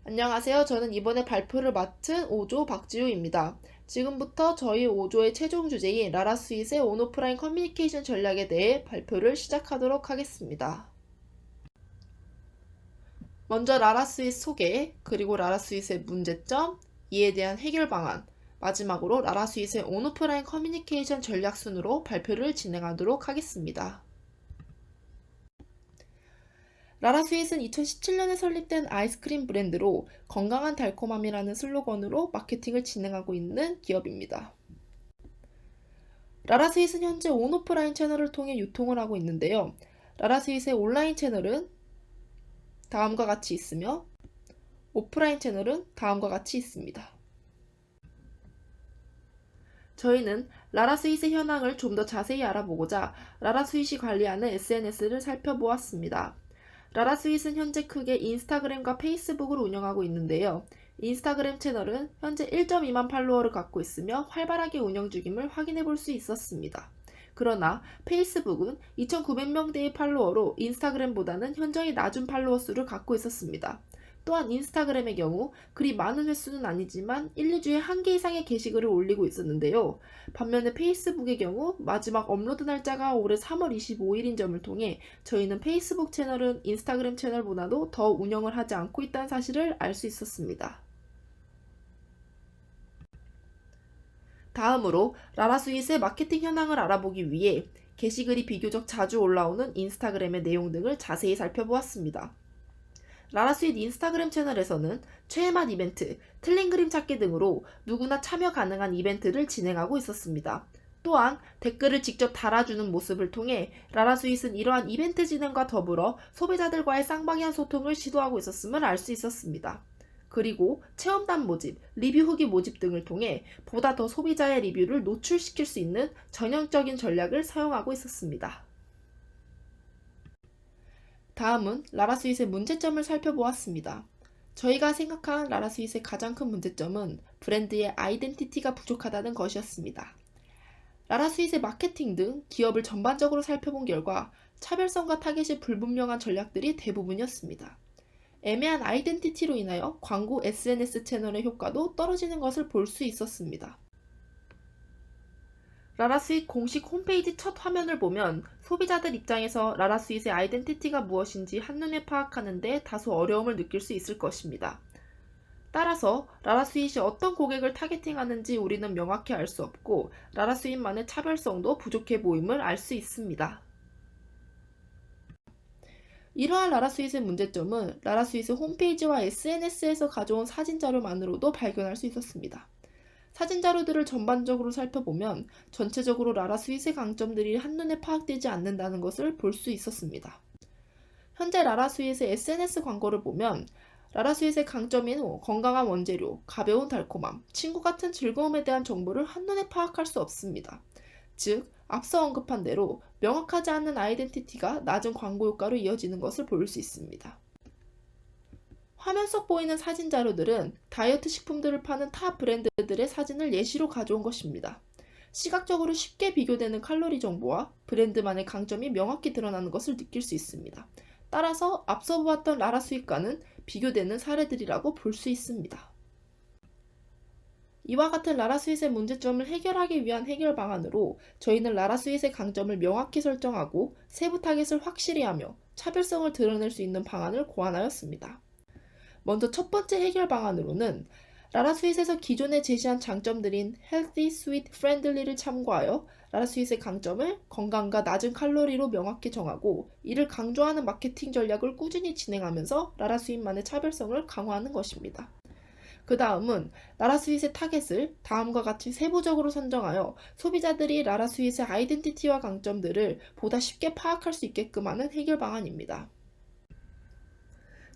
안녕하세요. 저는 이번에 발표를 맡은 5조 박지우입니다. 지금부터 저희 5조의 최종 주제인 라라스윗의 온오프라인 커뮤니케이션 전략에 대해 발표를 시작하도록 하겠습니다. 먼저 라라스윗 소개, 그리고 라라스윗의 문제점, 이에 대한 해결 방안, 마지막으로 라라스윗의 온오프라인 커뮤니케이션 전략 순으로 발표를 진행하도록 하겠습니다. 라라스윗은 2017년에 설립된 아이스크림 브랜드로 건강한 달콤함이라는 슬로건으로 마케팅을 진행하고 있는 기업입니다. 라라스윗은 현재 온오프라인 채널을 통해 유통을 하고 있는데요. 라라스윗의 온라인 채널은 다음과 같이 있으며 오프라인 채널은 다음과 같이 있습니다. 저희는 라라스윗의 현황을 좀 더 자세히 알아보고자 라라스윗이 관리하는 SNS를 살펴보았습니다. 라라스윗은 현재 크게 인스타그램과 페이스북을 운영하고 있는데요. 인스타그램 채널은 현재 1.2만 팔로워를 갖고 있으며 활발하게 운영 중임을 확인해 볼 수 있었습니다. 그러나 페이스북은 2,900명대의 팔로워로 인스타그램보다는 현저히 낮은 팔로워 수를 갖고 있었습니다. 또한 인스타그램의 경우 그리 많은 횟수는 아니지만 1, 2주에 1개 이상의 게시글을 올리고 있었는데요. 반면에 페이스북의 경우 마지막 업로드 날짜가 올해 3월 25일인 점을 통해 저희는 페이스북 채널은 인스타그램 채널보다도 더 운영을 하지 않고 있다는 사실을 알 수 있었습니다. 다음으로 라라스윗의 마케팅 현황을 알아보기 위해 게시글이 비교적 자주 올라오는 인스타그램의 내용 등을 자세히 살펴보았습니다. 라라스윗 인스타그램 채널에서는 최애맛 이벤트, 틀린 그림 찾기 등으로 누구나 참여 가능한 이벤트를 진행하고 있었습니다. 또한 댓글을 직접 달아주는 모습을 통해 라라스윗은 이러한 이벤트 진행과 더불어 소비자들과의 쌍방향 소통을 시도하고 있었음을 알 수 있었습니다. 그리고 체험단 모집, 리뷰 후기 모집 등을 통해 보다 더 소비자의 리뷰를 노출시킬 수 있는 전형적인 전략을 사용하고 있었습니다. 다음은 라라스윗의 문제점을 살펴보았습니다. 저희가 생각한 라라스윗의 가장 큰 문제점은 브랜드의 아이덴티티가 부족하다는 것이었습니다. 라라스윗의 마케팅 등 기업을 전반적으로 살펴본 결과 차별성과 타겟이 불분명한 전략들이 대부분이었습니다. 애매한 아이덴티티로 인하여 광고 SNS 채널의 효과도 떨어지는 것을 볼 수 있었습니다. 라라스윗 공식 홈페이지 첫 화면을 보면 소비자들 입장에서 라라스윗의 아이덴티티가 무엇인지 한눈에 파악하는 데 다소 어려움을 느낄 수 있을 것입니다. 따라서 라라스윗이 어떤 고객을 타겟팅하는지 우리는 명확히 알 수 없고 라라스윗만의 차별성도 부족해 보임을 알 수 있습니다. 이러한 라라스윗의 문제점은 라라스윗의 홈페이지와 SNS에서 가져온 사진 자료만으로도 발견할 수 있었습니다. 사진 자료들을 전반적으로 살펴보면 전체적으로 라라스윗의 강점들이 한눈에 파악되지 않는다는 것을 볼 수 있었습니다. 현재 라라스윗의 SNS 광고를 보면 라라스윗의 강점인 건강한 원재료, 가벼운 달콤함, 친구 같은 즐거움에 대한 정보를 한눈에 파악할 수 없습니다. 즉, 앞서 언급한 대로 명확하지 않은 아이덴티티가 낮은 광고 효과로 이어지는 것을 볼 수 있습니다. 화면 속 보이는 사진 자료들은 다이어트 식품들을 파는 타 브랜드들의 사진을 예시로 가져온 것입니다. 시각적으로 쉽게 비교되는 칼로리 정보와 브랜드만의 강점이 명확히 드러나는 것을 느낄 수 있습니다. 따라서 앞서 보았던 라라스윗과는 비교되는 사례들이라고 볼 수 있습니다. 이와 같은 라라스윗의 문제점을 해결하기 위한 해결 방안으로 저희는 라라스윗의 강점을 명확히 설정하고 세부 타겟을 확실히 하며 차별성을 드러낼 수 있는 방안을 고안하였습니다. 먼저 첫 번째 해결 방안으로는 라라스윗에서 기존에 제시한 장점들인 Healthy, Sweet, Friendly를 참고하여 라라스윗의 강점을 건강과 낮은 칼로리로 명확히 정하고 이를 강조하는 마케팅 전략을 꾸준히 진행하면서 라라스윗만의 차별성을 강화하는 것입니다. 그 다음은 라라스윗의 타겟을 다음과 같이 세부적으로 선정하여 소비자들이 라라스윗의 아이덴티티와 강점들을 보다 쉽게 파악할 수 있게끔 하는 해결 방안입니다.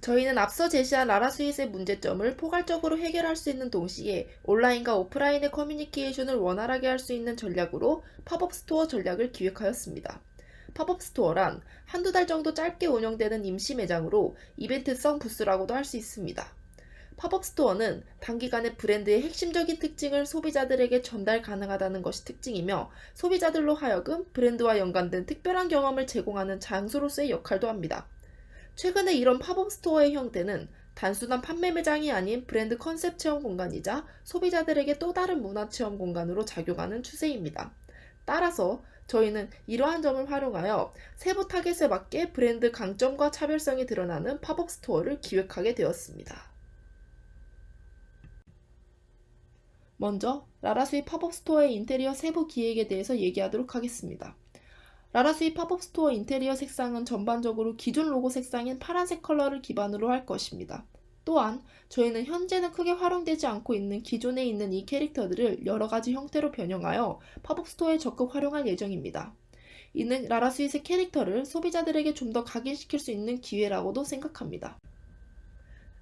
저희는 앞서 제시한 라라스윗의 문제점을 포괄적으로 해결할 수 있는 동시에 온라인과 오프라인의 커뮤니케이션을 원활하게 할 수 있는 전략으로 팝업 스토어 전략을 기획하였습니다. 팝업 스토어란 한두 달 정도 짧게 운영되는 임시 매장으로 이벤트성 부스라고도 할 수 있습니다. 팝업 스토어는 단기간에 브랜드의 핵심적인 특징을 소비자들에게 전달 가능하다는 것이 특징이며 소비자들로 하여금 브랜드와 연관된 특별한 경험을 제공하는 장소로서의 역할도 합니다. 최근에 이런 팝업 스토어의 형태는 단순한 판매 매장이 아닌 브랜드 컨셉 체험 공간이자 소비자들에게 또 다른 문화 체험 공간으로 작용하는 추세입니다. 따라서 저희는 이러한 점을 활용하여 세부 타겟에 맞게 브랜드 강점과 차별성이 드러나는 팝업 스토어를 기획하게 되었습니다. 먼저 라라스윗 팝업 스토어의 인테리어 세부 기획에 대해서 얘기하도록 하겠습니다. 라라스윗 팝업 스토어 인테리어 색상은 전반적으로 기존 로고 색상인 파란색 컬러를 기반으로 할 것입니다. 또한 저희는 현재는 크게 활용되지 않고 있는 기존에 있는 이 캐릭터들을 여러가지 형태로 변형하여 팝업 스토어에 적극 활용할 예정입니다. 이는 라라스윗의 캐릭터를 소비자들에게 좀 더 각인시킬 수 있는 기회라고도 생각합니다.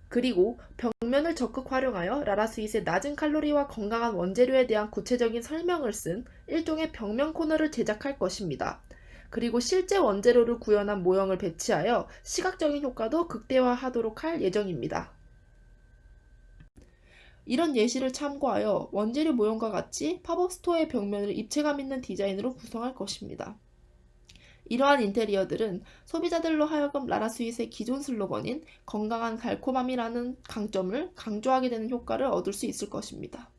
그리고 벽면을 적극 활용하여 라라스윗의 낮은 칼로리와 건강한 원재료에 대한 구체적인 설명을 쓴 일종의 벽면 코너를 제작할 것입니다. 그리고 실제 원재료를 구현한 모형을 배치하여 시각적인 효과도 극대화하도록 할 예정입니다. 이런 예시를 참고하여 원재료 모형과 같이 팝업 스토어의 벽면을 입체감 있는 디자인으로 구성할 것입니다. 이러한 인테리어들은 소비자들로 하여금 라라스윗의 기존 슬로건인 건강한 달콤함이라는 강점을 강조하게 되는 효과를 얻을 수 있을 것입니다.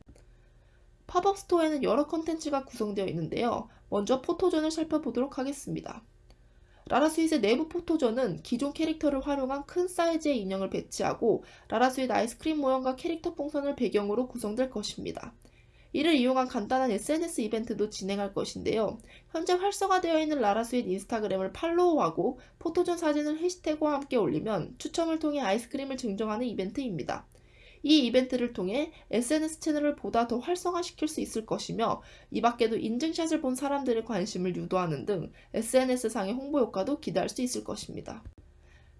팝업 스토어에는 여러 컨텐츠가 구성되어 있는데요. 먼저 포토존을 살펴보도록 하겠습니다. 라라스윗의 내부 포토존은 기존 캐릭터를 활용한 큰 사이즈의 인형을 배치하고 라라스윗 아이스크림 모형과 캐릭터 풍선을 배경으로 구성될 것입니다. 이를 이용한 간단한 SNS 이벤트도 진행할 것인데요. 현재 활성화되어 있는 라라스윗 인스타그램을 팔로우하고 포토존 사진을 해시태그와 함께 올리면 추첨을 통해 아이스크림을 증정하는 이벤트입니다. 이 이벤트를 통해 SNS 채널을 보다 더 활성화시킬 수 있을 것이며 이 밖에도 인증샷을 본 사람들의 관심을 유도하는 등 SNS상의 홍보 효과도 기대할 수 있을 것입니다.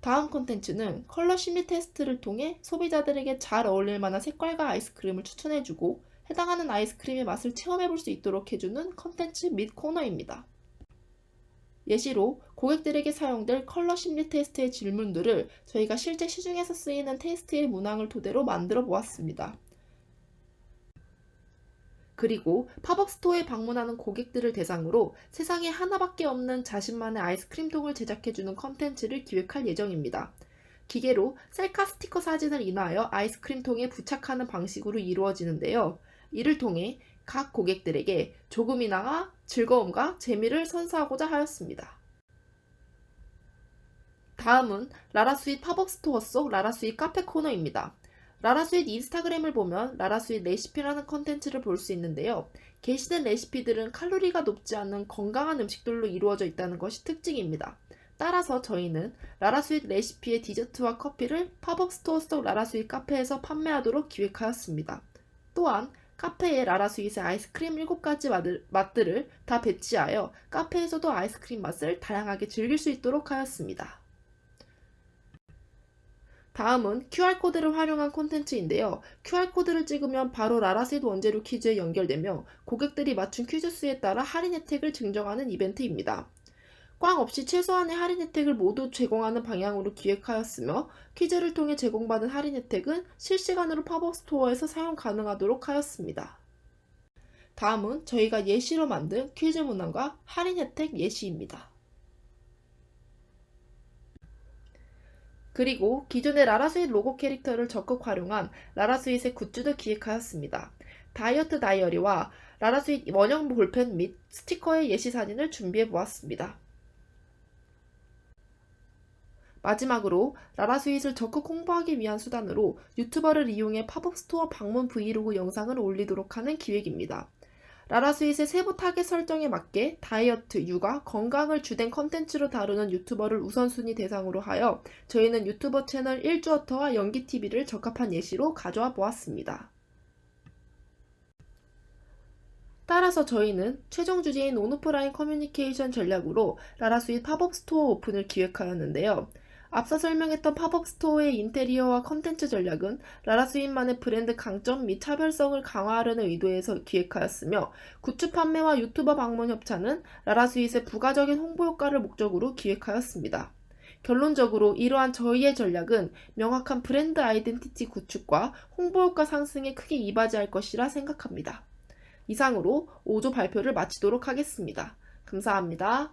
다음 콘텐츠는 컬러 심리 테스트를 통해 소비자들에게 잘 어울릴 만한 색깔과 아이스크림을 추천해주고 해당하는 아이스크림의 맛을 체험해볼 수 있도록 해주는 컨텐츠 및 코너입니다. 예시로 고객들에게 사용될 컬러 심리 테스트의 질문들을 저희가 실제 시중에서 쓰이는 테스트의 문항을 토대로 만들어 보았습니다. 그리고 팝업 스토어에 방문하는 고객들을 대상으로 세상에 하나밖에 없는 자신만의 아이스크림통을 제작해주는 컨텐츠를 기획할 예정입니다. 기계로 셀카 스티커 사진을 인화하여 아이스크림통에 부착하는 방식으로 이루어지는데요. 이를 통해 각 고객들에게 조금이나마 즐거움과 재미를 선사하고자 하였습니다. 다음은 라라스윗 팝업 스토어 속 라라스윗 카페 코너입니다. 라라스윗 인스타그램을 보면 라라스윗 레시피라는 컨텐츠를 볼 수 있는데요. 게시된 레시피들은 칼로리가 높지 않은 건강한 음식들로 이루어져 있다는 것이 특징입니다. 따라서 저희는 라라스윗 레시피의 디저트와 커피를 팝업 스토어 속 라라스윗 카페에서 판매하도록 기획하였습니다. 또한 카페에 라라스윗의 아이스크림 7가지 맛들을 다 배치하여 카페에서도 아이스크림 맛을 다양하게 즐길 수 있도록 하였습니다. 다음은 QR코드를 활용한 콘텐츠인데요. QR코드를 찍으면 바로 라라스윗 원재료 퀴즈에 연결되며 고객들이 맞춘 퀴즈 수에 따라 할인 혜택을 증정하는 이벤트입니다. 꽝 없이 최소한의 할인 혜택을 모두 제공하는 방향으로 기획하였으며 퀴즈를 통해 제공받은 할인 혜택은 실시간으로 팝업 스토어에서 사용 가능하도록 하였습니다. 다음은 저희가 예시로 만든 퀴즈 문항과 할인 혜택 예시입니다. 그리고 기존의 라라스윗 로고 캐릭터를 적극 활용한 라라스윗의 굿즈도 기획하였습니다. 다이어트 다이어리와 라라스윗 원형 볼펜 및 스티커의 예시 사진을 준비해 보았습니다. 마지막으로 라라스윗을 적극 홍보하기 위한 수단으로 유튜버를 이용해 팝업 스토어 방문 브이로그 영상을 올리도록 하는 기획입니다. 라라스윗의 세부 타겟 설정에 맞게 다이어트, 육아, 건강을 주된 컨텐츠로 다루는 유튜버를 우선순위 대상으로 하여 저희는 유튜버 채널 1주어터와 연기TV를 적합한 예시로 가져와 보았습니다. 따라서 저희는 최종 주제인 온오프라인 커뮤니케이션 전략으로 라라스윗 팝업 스토어 오픈을 기획하였는데요. 앞서 설명했던 팝업 스토어의 인테리어와 컨텐츠 전략은 라라스윗만의 브랜드 강점 및 차별성을 강화하려는 의도에서 기획하였으며 굿즈 판매와 유튜버 방문 협찬은 라라스윗의 부가적인 홍보 효과를 목적으로 기획하였습니다. 결론적으로 이러한 저희의 전략은 명확한 브랜드 아이덴티티 구축과 홍보 효과 상승에 크게 이바지할 것이라 생각합니다. 이상으로 5조 발표를 마치도록 하겠습니다. 감사합니다.